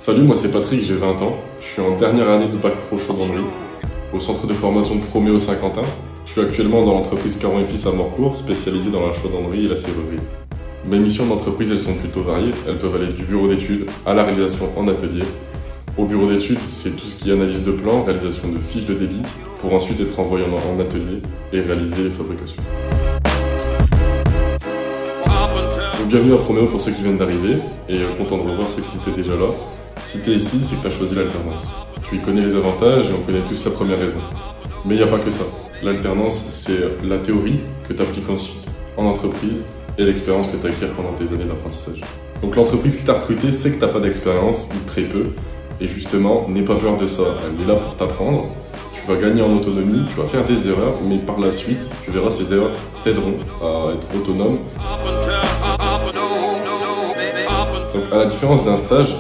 Salut, moi c'est Patrick, j'ai 20 ans. Je suis en dernière année de bac pro chaudronnerie au centre de formation de Proméo Saint-Quentin. Je suis actuellement dans l'entreprise Caron & Fils à Morcourt, spécialisée dans la chaudronnerie et la serrurerie. Mes missions d'entreprise, elles sont plutôt variées. Elles peuvent aller du bureau d'études à la réalisation en atelier. Au bureau d'études, c'est tout ce qui est analyse de plan, réalisation de fiches de débit, pour ensuite être envoyé en atelier et réaliser les fabrications. Donc, bienvenue à Proméo pour ceux qui viennent d'arriver et content de revoir ceux qui étaient déjà là. Si tu es ici, c'est que tu as choisi l'alternance. Tu y connais les avantages et on connaît tous la première raison. Mais il n'y a pas que ça. L'alternance, c'est la théorie que tu appliques ensuite en entreprise et l'expérience que tu acquiers pendant tes années d'apprentissage. Donc l'entreprise qui t'a recruté sait que tu n'as pas d'expérience, ou très peu, et justement, n'aie pas peur de ça. Elle est là pour t'apprendre. Tu vas gagner en autonomie, tu vas faire des erreurs, mais par la suite, tu verras ces erreurs t'aideront à être autonome. Donc à la différence d'un stage,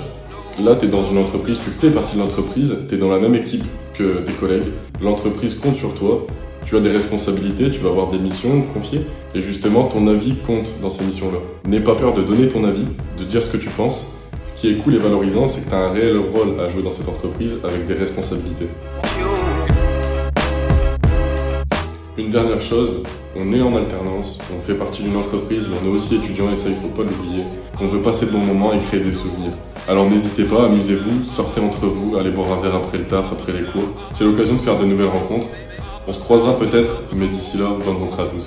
là tu es dans une entreprise, tu fais partie de l'entreprise, tu es dans la même équipe que tes collègues, l'entreprise compte sur toi, tu as des responsabilités, tu vas avoir des missions confiées, et justement ton avis compte dans ces missions-là. N'aie pas peur de donner ton avis, de dire ce que tu penses. Ce qui est cool et valorisant, c'est que tu as un réel rôle à jouer dans cette entreprise avec des responsabilités. Une dernière chose, on est en alternance, on fait partie d'une entreprise, mais on est aussi étudiant et ça il faut pas l'oublier, qu'on veut passer de bons moments et créer des souvenirs. Alors n'hésitez pas, amusez-vous, sortez entre vous, allez boire un verre après le taf, après les cours. C'est l'occasion de faire de nouvelles rencontres. On se croisera peut-être, mais d'ici là, bonne rentrée à tous.